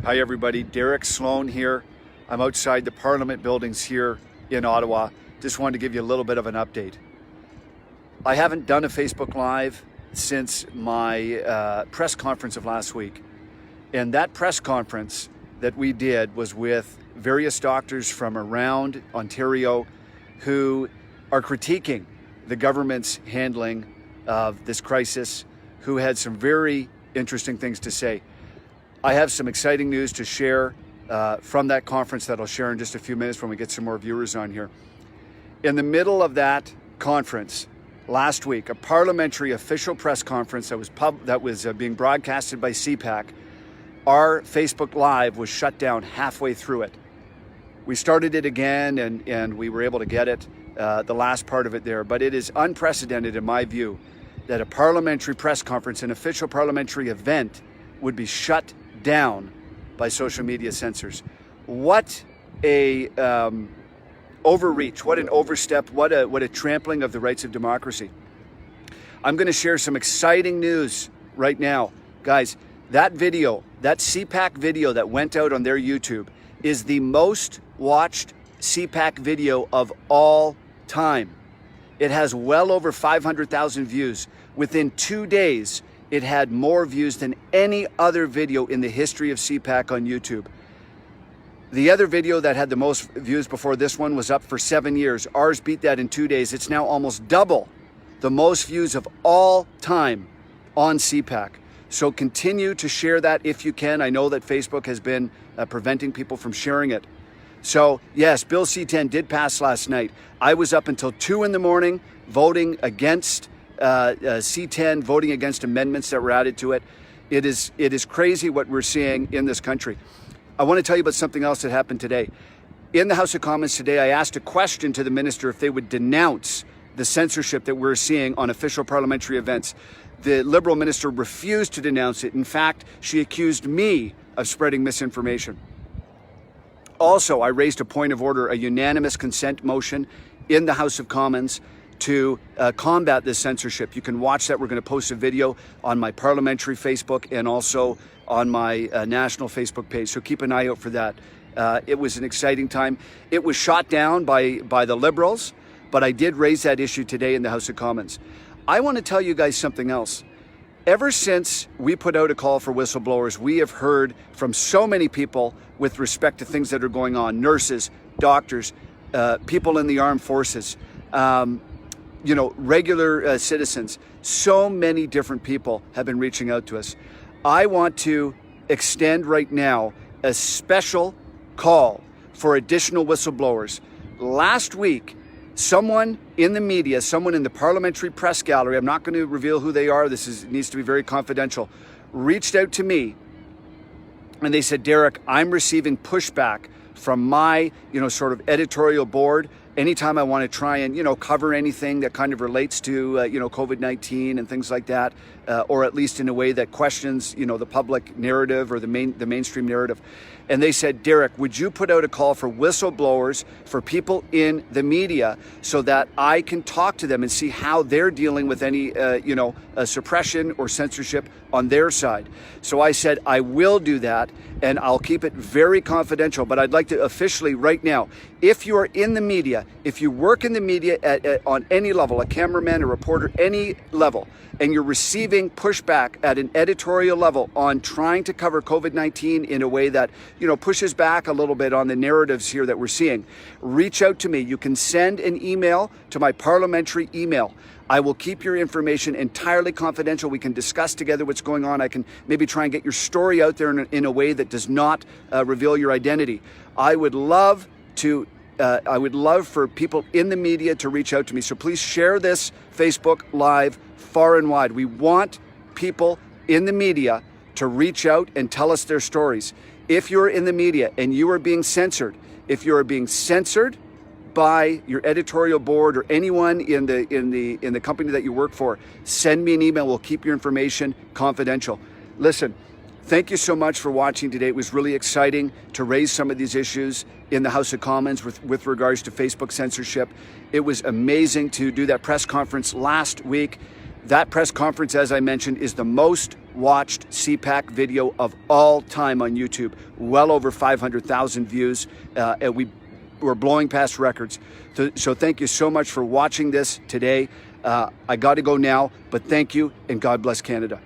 Hi everybody, Derek Sloan here. I'm outside the Parliament buildings here in Ottawa. Just wanted to give you a little bit of an update. I haven't done a Facebook Live since my press conference of last week. And that press conference that we did was with various doctors from around Ontario who are critiquing the government's handling of this crisis, who had some very interesting things to say. I have some exciting news to share from that conference that I'll share in just a few minutes when we get some more viewers on here. In the middle of that conference last week, a parliamentary official press conference that was being broadcasted by CPAC, our Facebook Live was shut down halfway through it. We started it again and we were able to get it, the last part of it there, but it is unprecedented in my view that a parliamentary press conference, an official parliamentary event, would be shut down by social media censors. What a overreach, what an overstep, what a trampling of the rights of democracy. I'm going to share some exciting news right now. Guys, that video, that CPAC video that went out on their YouTube is the most watched CPAC video of all time. It has well over 500,000 views. Within 2 days, it had more views than any other video in the history of CPAC on YouTube. The other video that had the most views before this one was up for 7 years. Ours beat that in 2 days. It's now almost double the most views of all time on CPAC. So continue to share that if you can. I know that Facebook has been preventing people from sharing it. So yes, Bill C-10 did pass last night. I was up until 2 in the morning voting against C-10, voting against amendments that were added to it. It is crazy what we're seeing in this country. I want to tell you about something else that happened today. In the House of Commons today, I asked a question to the minister if they would denounce the censorship that we're seeing on official parliamentary events. The Liberal minister refused to denounce it. In fact, she accused me of spreading misinformation. Also, I raised a point of order, a unanimous consent motion in the House of Commons to combat this censorship. You can watch that. We're going to post a video on my parliamentary Facebook and also on my national Facebook page. So keep an eye out for that. It was an exciting time. It was shot down by the Liberals, but I did raise that issue today in the House of Commons. I want to tell you guys something else. Ever since we put out a call for whistleblowers, we have heard from so many people with respect to things that are going on, nurses, doctors, people in the armed forces, regular citizens. So many different people have been reaching out to us. I want to extend right now a special call for additional whistleblowers. Last week, someone in the media, someone in the parliamentary press gallery, I'm not going to reveal who they are, needs to be very confidential, reached out to me and they said, Derek, I'm receiving pushback from my, sort of editorial board anytime I want to try and, cover anything that kind of relates to, COVID-19 and things like that, or at least in a way that questions, the public narrative or the mainstream narrative. And they said, Derek, would you put out a call for whistleblowers, for people in the media, so that I can talk to them and see how they're dealing with any, suppression or censorship on their side. So I said, I will do that, and I'll keep it very confidential. But I'd like to officially right now, if you are in the media, if you work in the media on any level, a cameraman, a reporter, any level, and you're receiving pushback at an editorial level on trying to cover COVID-19 in a way that, pushes back a little bit on the narratives here that we're seeing, reach out to me. You can send an email to my parliamentary email. I will keep your information entirely confidential. We can discuss together what's going on. I can maybe try and get your story out there in a way that does not reveal your identity. I would love for people in the media to reach out to me. So please share this Facebook Live far and wide. We want people in the media to reach out and tell us their stories. If you're in the media and you are being censored, if you are being censored by your editorial board or anyone in the company that you work for, send me an email. We'll keep your information confidential. Listen, thank you so much for watching today. It was really exciting to raise some of these issues in the House of Commons with regards to Facebook censorship. It was amazing to do that press conference last week. That press conference, as I mentioned, is the most watched CPAC video of all time on YouTube. Well over 500,000 views. And we're blowing past records. So thank you so much for watching this today. I got to go now, but thank you, and God bless Canada.